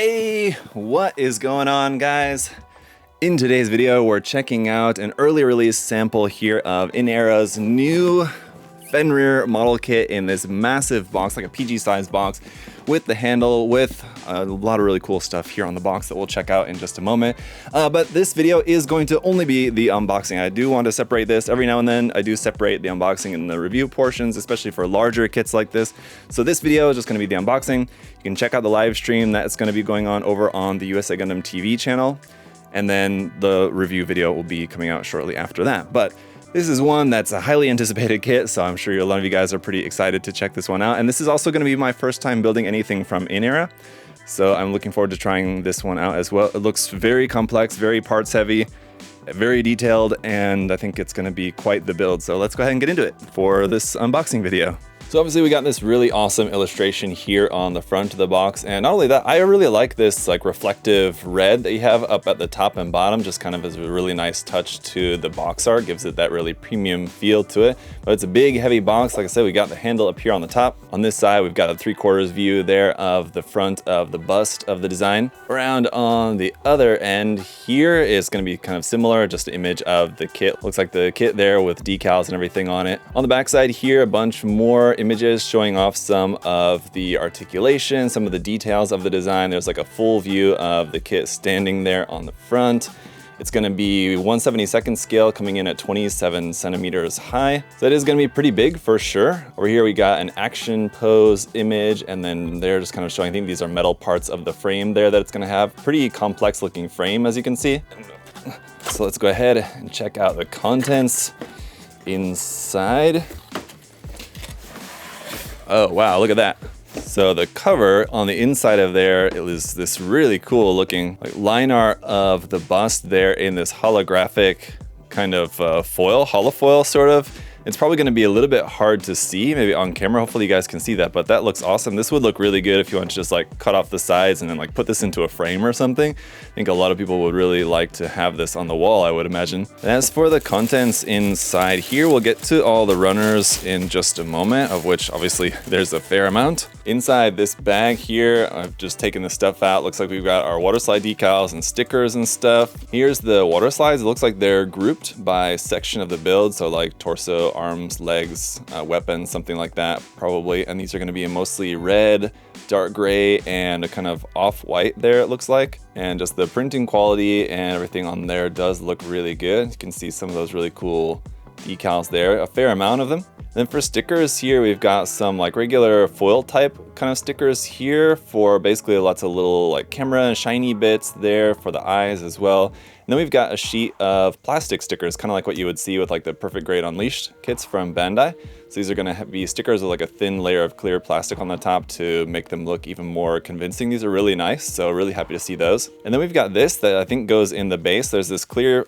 Hey, what is going on, guys? In today's video, we're checking out an early release sample here of Inera's new Fenrir model kit in this massive box, like a PG sized box with the handle, with a lot of really cool stuff here on the box that we'll check out in just a moment. But this video is going to only be the unboxing. I do want to separate this every now and then. I do separate the unboxing and the review portions, especially for larger kits like this. So this video is just going to be the unboxing. You can check out the live stream that's going to be going on over on the USA Gundam TV channel. And then the review video will be coming out shortly after that. But this is one that's a highly anticipated kit, so I'm sure a lot of you guys are pretty excited to check this one out. And this is also going to be my first time building anything from Inera, so I'm looking forward to trying this one out as well. It looks very complex, very parts heavy, very detailed, and I think it's going to be quite the build. So let's go ahead and get into it for this unboxing video. So obviously we got this really awesome illustration here on the front of the box, and not only that, I really like this like reflective red that you have up at the top and bottom, just kind of as a really nice touch to the box art, gives it that really premium feel to it. But it's a big heavy box. Like I said, we got the handle up here on the top. On this side, we've got a 3/4 view there of the front of the bust of the design. Around on the other end here is going to be kind of similar, just an image of the kit. Looks like the kit there with decals and everything on it. On the back side here, a bunch more images showing off some of the articulation, some of the details of the design. There's like a full view of the kit standing there on the front. It's going to be 1/72 scale, coming in at 27 centimeters high. So that is going to be pretty big for sure. Over here we got an action pose image, and then they're just kind of showing, I think these are metal parts of the frame there that it's going to have. Pretty complex looking frame, as you can see. So let's go ahead and check out the contents inside. Oh wow, look at that. So the cover on the inside of there, it was this really cool looking like line art of the bust there in this holographic kind of holofoil sort of. It's probably going to be a little bit hard to see maybe on camera. Hopefully you guys can see that, but that looks awesome. This would look really good if you want to just like cut off the sides and then like put this into a frame or something. I think a lot of people would really like to have this on the wall, I would imagine. And as for the contents inside here, we'll get to all the runners in just a moment, of which obviously there's a fair amount. Inside this bag here, I've just taken the stuff out. Looks like we've got our water slide decals and stickers and stuff. Here's the water slides. It looks like they're grouped by section of the build. So like torso, arms, legs, weapons, something like that probably. And these are going to be mostly red, dark gray, and a kind of off-white there, it looks like. And just the printing quality and everything on there does look really good. You can see some of those really cool decals there, a fair amount of them. Then for stickers here, we've got some like regular foil type kind of stickers here for basically lots of little like camera and shiny bits there for the eyes as well. And then we've got a sheet of plastic stickers, kind of like what you would see with like the Perfect Grade Unleashed kits from Bandai. So these are going to be stickers with like a thin layer of clear plastic on the top to make them look even more convincing. These are really nice, so really happy to see those. And then we've got this that I think goes in the base. There's this clear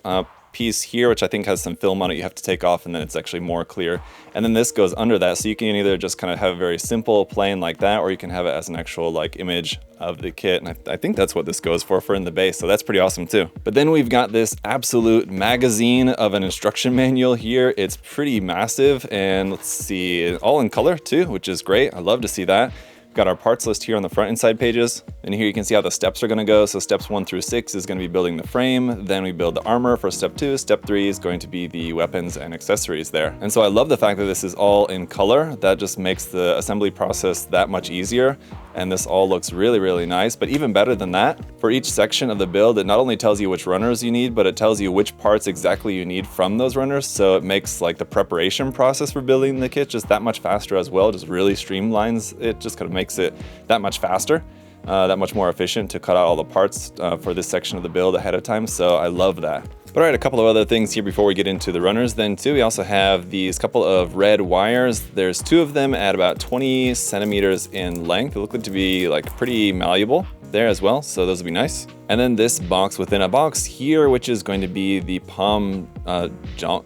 piece here, which I think has some film on it you have to take off, and then it's actually more clear. And then this goes under that, so you can either just kind of have a very simple plain like that, or you can have it as an actual like image of the kit. And I think that's what this goes for in the base, so that's pretty awesome too. But then we've got this absolute magazine of an instruction manual here. It's pretty massive, and let's see, all in color too, which is great. I love to see that. We've got our parts list here on the front and side pages. And here you can see how the steps are going to go. So steps 1 through 6 is going to be building the frame. Then we build the armor for step 2. Step 3 is going to be the weapons and accessories there. And so I love the fact that this is all in color. That just makes the assembly process that much easier. And this all looks really, really nice. But even better than that, for each section of the build, it not only tells you which runners you need, but it tells you which parts exactly you need from those runners. So it makes like the preparation process for building the kit just that much faster as well. Just really streamlines it, just kind of makes it that much faster. That much more efficient to cut out all the parts for this section of the build ahead of time, so I love that. But all right, a couple of other things here before we get into the runners then too. We also have these couple of red wires. There's 2 of them at about 20 centimeters in length. They look like to be like pretty malleable there as well, so those would be nice. And then this box within a box here, which is going to be the Palm Joint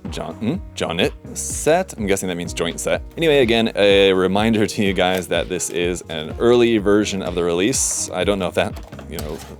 set. I'm guessing that means joint set. Anyway, again, a reminder to you guys that this is an early version of the release. I don't know if that,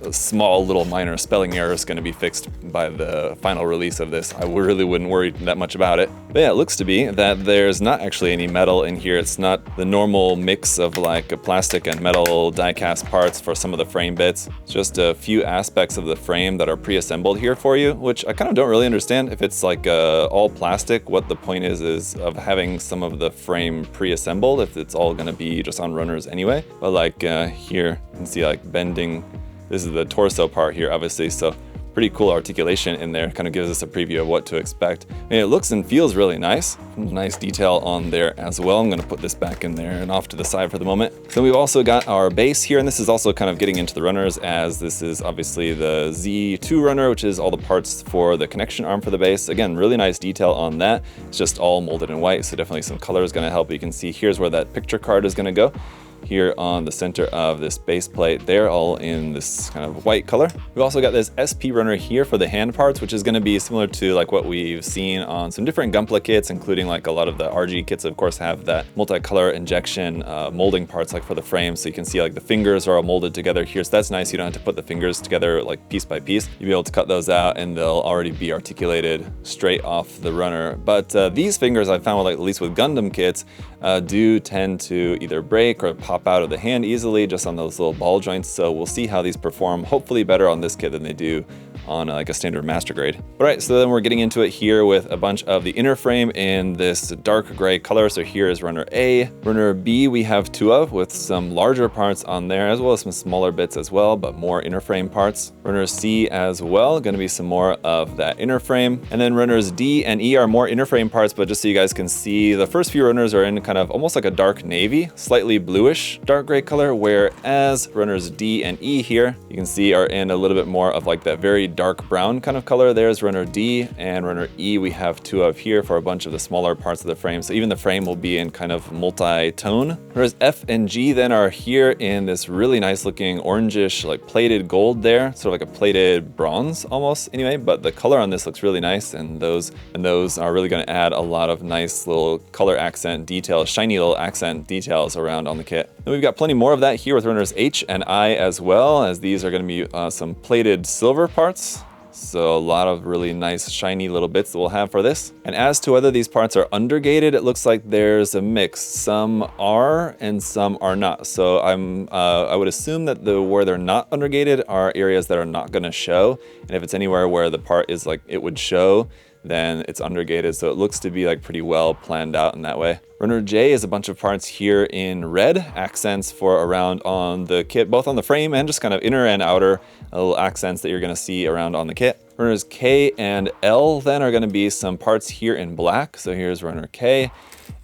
a small little minor spelling error is going to be fixed by the final release of this. I really wouldn't worry that much about it. But yeah, it looks to be that there's not actually any metal in here. It's not the normal mix of like a plastic and metal die-cast parts for some of the frame bits. It's just a few aspects of the frame that are pre-assembled here for you, which I kind of don't really understand. If it's like all plastic, what the point is of having some of the frame pre-assembled if it's all gonna be just on runners anyway. But like here, you can see like bending. This is the torso part here, obviously, so pretty cool articulation in there. Kind of gives us a preview of what to expect. And it looks and feels really nice. Nice detail on there as well. I'm gonna put this back in there and off to the side for the moment. So we've also got our base here, and this is also kind of getting into the runners, as this is obviously the Z2 runner, which is all the parts for the connection arm for the base. Again, really nice detail on that. It's just all molded in white, so definitely some color is gonna help. You can see here's where that picture card is gonna go. Here on the center of this base plate, they're all in this kind of white color. We've also got this SP runner here for the hand parts, which is going to be similar to like what we've seen on some different Gunpla kits, including like a lot of the RG kits, of course, have that multicolor injection molding parts like for the frame. So you can see like the fingers are all molded together here. So that's nice. You don't have to put the fingers together like piece by piece. You'll be able to cut those out and they'll already be articulated straight off the runner. But these fingers I found, like at least with Gundam kits, do tend to either break or pop out of the hand easily just on those little ball joints. So we'll see how these perform, hopefully better on this kit than they do on like a standard master grade. All right, so then we're getting into it here with a bunch of the inner frame in this dark gray color. So here is runner A. Runner B we have two of, with some larger parts on there, as well as some smaller bits as well, but more inner frame parts. Runner C as well, gonna be some more of that inner frame. And then runners D and E are more inner frame parts, but just so you guys can see, the first few runners are in kind of almost like a dark navy, slightly bluish dark gray color, whereas runners D and E here, you can see are in a little bit more of like that very dark brown kind of color. There's runner D, and runner E we have two of here for a bunch of the smaller parts of the frame. So even the frame will be in kind of multi-tone. Whereas F and G then are here in this really nice looking orangish like plated gold there, sort of like a plated bronze almost anyway, but the color on this looks really nice, and those are really going to add a lot of nice little color accent details, shiny little accent details around on the kit. Then we've got plenty more of that here with runners H and I as well, as these are going to be some plated silver parts. So a lot of really nice shiny little bits that we'll have for this. And as to whether these parts are undergated, it looks like there's a mix. Some are and some are not. So I would assume that where they're not undergated are areas that are not going to show. And if it's anywhere where the part is like it would show, then it's undergated. So it looks to be like pretty well planned out in that way. Runner J is a bunch of parts here in red, accents for around on the kit, both on the frame and just kind of inner and outer little accents that you're gonna see around on the kit. Runners K and L then are gonna be some parts here in black. So here's runner K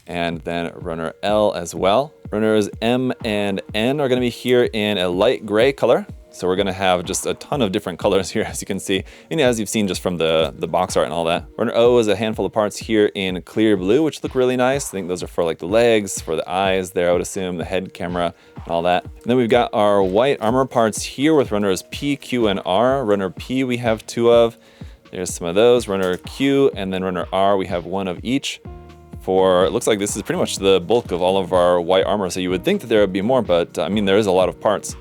and then runner L as well. Runners M and N are gonna be here in a light gray color. So we're gonna have just a ton of different colors here, as you can see, and as you've seen just from the box art and all that. Runner O is a handful of parts here in clear blue, which look really nice. I think those are for like the legs, for the eyes there, I would assume, the head camera and all that. And then we've got our white armor parts here with runners P, Q, and R. Runner P we have two of. There's some of those. Runner Q and then runner R, we have one of each. It looks like this is pretty much the bulk of all of our white armor. So you would think that there would be more, but I mean, there is a lot of parts.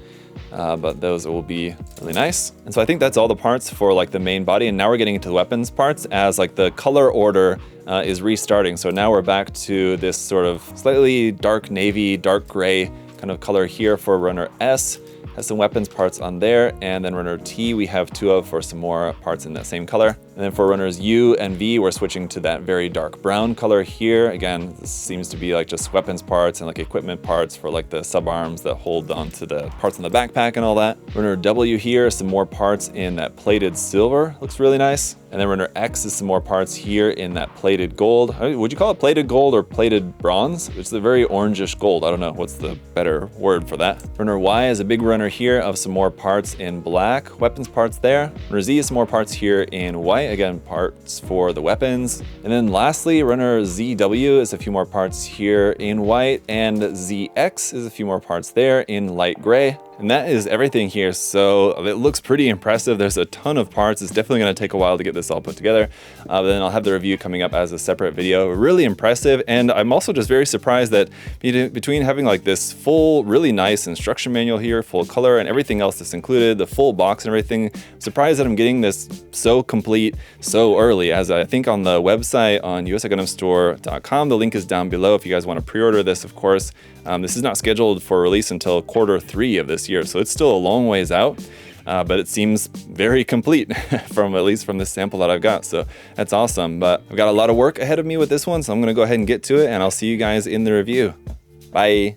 But those will be really nice. And so I think that's all the parts for like the main body. And now we're getting into the weapons parts as like the color order is restarting. So now we're back to this sort of slightly dark navy, dark gray kind of color here for runner S. Has some weapons parts on there, and then runner T we have two of for some more parts in that same color. And then for runners U and V, we're switching to that very dark brown color here. Again, this seems to be like just weapons parts and like equipment parts for like the sub arms that hold onto the parts on the backpack and all that. Runner W here, some more parts in that plated silver, looks really nice. And then runner X is some more parts here in that plated gold. Would you call it plated gold or plated bronze? It's the very orangish gold. I don't know what's the better word for that. Runner Y is a big runner here of some more parts in black, weapons parts there. Runner Z is some more parts here in white, again, parts for the weapons. And then lastly, runner ZW is a few more parts here in white, and ZX is a few more parts there in light gray. And that is everything here. So it looks pretty impressive. There's a ton of parts. It's definitely going to take a while to get this all put together. But then I'll have the review coming up as a separate video. Really impressive. And I'm also just very surprised that between having like this full, really nice instruction manual here, full color and everything else that's included, the full box and everything, I'm surprised that I'm getting this so complete so early. As I think on the website on usagundamstore.com, the link is down below if you guys want to pre-order this, of course. This is not scheduled for release until Q3 of this year, so it's still a long ways out, but it seems very complete from at least from this sample that I've got. So that's awesome. But I've got a lot of work ahead of me with this one, so I'm going to go ahead and get to it, and I'll see you guys in the review. Bye.